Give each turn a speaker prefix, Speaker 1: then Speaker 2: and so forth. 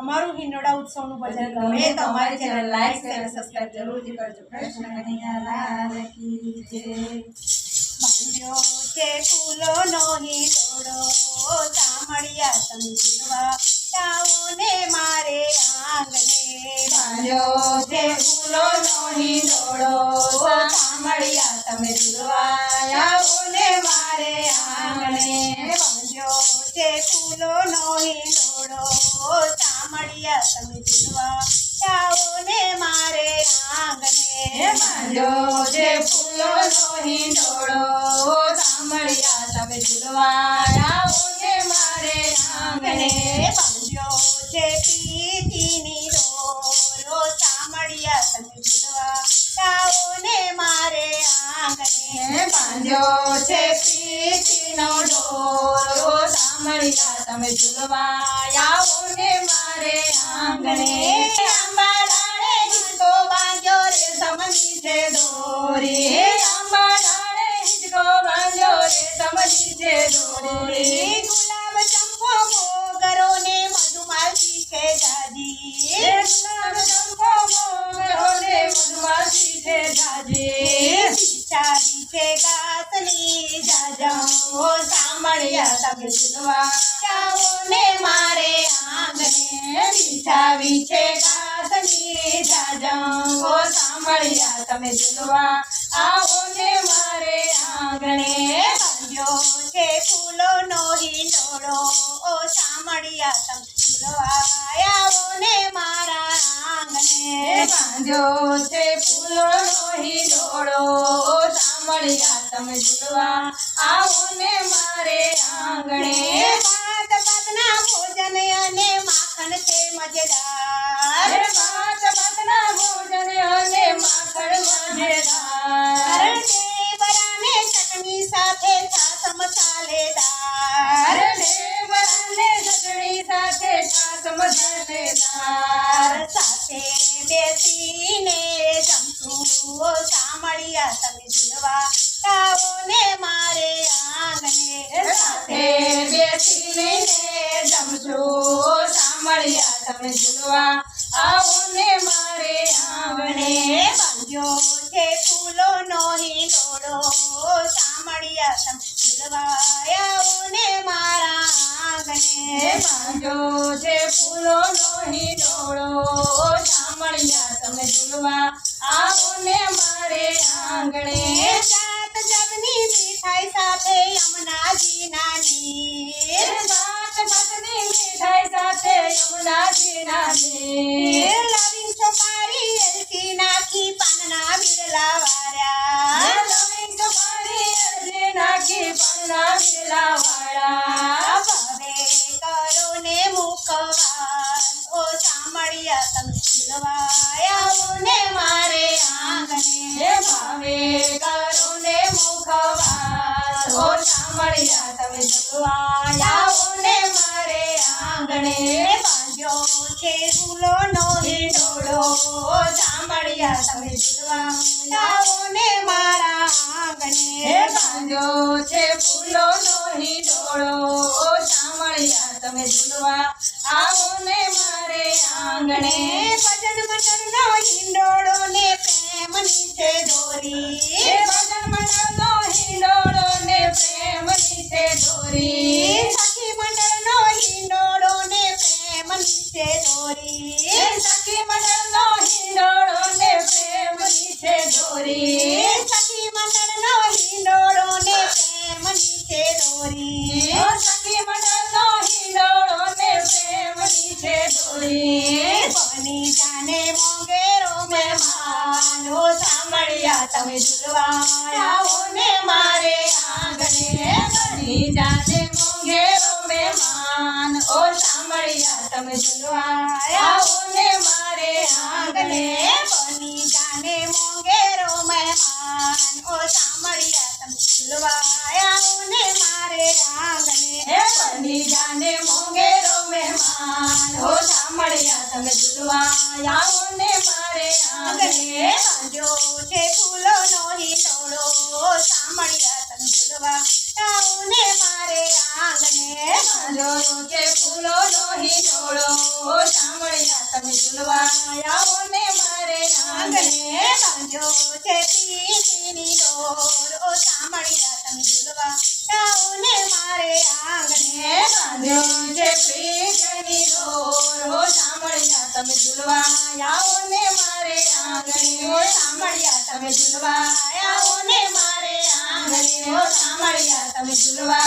Speaker 1: અમારું હિંડોળા ઉત્સવનું ભજન ગમે તો અમારી ચેનલ લાઈક શેર અને સબસ્ક્રાઇબ જરૂરથી કરજો. કૃષ્ણ કનૈયા લાલ કી જય. બાંધ્યો છે ફૂલોનો હિંડોળો, સામળિયા તમે ઝૂલવા જાઓ ને મારે આંગણે.
Speaker 2: બાંધ્યો છે ફૂલોનો હિંડોળો, સામળિયા તમે ઝૂલવા આવો ને મારે આંગણે.
Speaker 1: બાંધ્યો છે ફૂલોનો હિંડોળો, સામળિયા તમે ઝૂલવા જાઓ ને મારે આંગણે.
Speaker 2: બાંધ્યો છે ફૂલોનો હિંડોળો, સામળિયા તમે ઝૂલવા આવો ને મારે આંગણે.
Speaker 1: બાંધ્યો છે પ્રીતિની દોરો, સામળિયા તમે ઝૂલવા જાઓ ને મારે આંગણે.
Speaker 2: બાંધ્યો છે પ્રીતિનો દોરો, સામળિયા તમે ઝૂલવા આવો ને મારે આંગણે.
Speaker 1: આંબા ડાળે હિંચકો બાંધ્યો રે સમજી છે દોરી.
Speaker 2: આંબા ડાળે હિંચકો બાંધ્યો રે સમજી છે દોરી.
Speaker 1: ગુલાબ ચંપો મોગરો ને મધુમાલતી છે જાજી.
Speaker 2: ગુલાબ ચંપો મોગરો ને મધુમાલતી છે જાજી.
Speaker 1: બિચારી છે ગાસલી જાજાઓ, સામળિયા તમે ઝૂલવા જાઓ ને મારે આંગણે.
Speaker 2: બિછાવી છે ઘાસની જાજમો, સામળિયા તમે ઝૂલવા આવો ને મારે આંગણે.
Speaker 1: બાંધ્યો છે ફૂલોનો હિંડોળો, સામળિયા તમે ઝૂલવા આવો ને મારા આંગણે.
Speaker 2: બાંધ્યો છે ફૂલોનો હિંડોળો, સામળિયા તમે ઝૂલવા આવો ને મારે આંગણે.
Speaker 1: ભાત ભાતના ભોજન અને માખણ છે મજેદાર.
Speaker 2: ભાત ભાતના ભોજન અને માખણ મજેદાર.
Speaker 1: ઢેબરાને ચટણી સાથે છાશ મસાલેદાર.
Speaker 2: ઢેબરાને ચટણી સાથે છાશ મસાલેદાર.
Speaker 1: સાથે બેસીને જમશું, સામળિયા તમે ઝૂલવા જાઓ ને મારે આંગણે.
Speaker 2: સાથે બેસીને જમશો, સામળિયા તમે ઝૂલવા આવો ને મારે આંગણે.
Speaker 1: બાંધ્યો છે ફૂલોનો હિંડોળો, સામળિયા તમે ઝૂલવા આવો ને મારા આંગણે.
Speaker 2: બાંધ્યો છે ફૂલોનો હિંડોળો, સામળિયા તમે ઝૂલવા આવો ને મારે આંગણે.
Speaker 1: જાત જાતની મીઠાઈ સાથે યમુનાજી નાની.
Speaker 2: જાત જાતની મીઠાઈ સાથે યમુનાજી નાની.
Speaker 1: લવિંગ સોપારી એલચી નાખી પાનના બિરલા વાર્યા.
Speaker 2: લવિંગ સોપારી એલચી નાખી પાનના બિરલા વાળા.
Speaker 1: હવે કરો ને મુખવાસ, સામળિયા તમે ઝૂલવા આવો ને મારે આંગણે.
Speaker 2: ભાવે કરો ને મુખવાસ, સામળિયા તમે ઝૂલવા આવો ને મારે આંગણે.
Speaker 1: બાંધ્યો છે ફૂલોનો હિંડોળો, સામળિયા તમે ઝૂલવા આવો ને મારા આંગણે.
Speaker 2: બાંધ્યો છે ફૂલોનો હિંડોળો, સામળિયા તમે ઝૂલવા આવો ને મારે આંગણે.
Speaker 1: ભજન મંડળનો હિંડોળો ને પ્રેમની છે દોરી.
Speaker 2: ભજન મંડળનો હિંડોળો ને પ્રેમની છે દોરી.
Speaker 1: સખી મંડળનો હિંડોળો ને પ્રેમની છે દોરી.
Speaker 2: સખી મંડળનો હિંડોળો ને પ્રેમની છે દોરી.
Speaker 1: સખી મંડળનો હિંડોળો ને પ્રેમની છે દોરી.
Speaker 2: સખી મંડળનો હિંડોળો ને પ્રેમની છે દોરી.
Speaker 1: બની જાને મોગેરો મહેમાન, સામળિયા તમે ઝૂલવા આવો ને મારે આંગણે.
Speaker 2: બની જાને મોંઘેરો મહેમાન, ઓ સામળિયા તમે ઝૂલવા આવો ને મારે આંગણે.
Speaker 1: બની જાને મોગેરો મહેમાન, સામળિયા તમે ઝૂલવા આવો ને મારે આંગણે.
Speaker 2: બની જાને મોંઘેરો મહેમાન, ઓ સામળિયા તમે ઝૂલવા આવો ને મારે આંગણે.
Speaker 1: બાંધ્યો છે ફૂલોનો હિંડોળો, સામળિયા તમે ઝૂલવા આવો ને મારે આંગણે.
Speaker 2: બાંધ્યો છે ફૂલોનો હિંડોળો,
Speaker 1: દોર ઓ શામળિયા તમે ઝૂલવા આવો ને મારે આંગણે
Speaker 2: બાંધ્યો છે પ્રીતની દોર હો શામળિયા તમે ઝૂલવા આવો ને મારે આંગણે હો શામળિયા તમે ઝૂલવા આવો ને મારે આંગણે હો શામળિયા તમે ઝૂલવા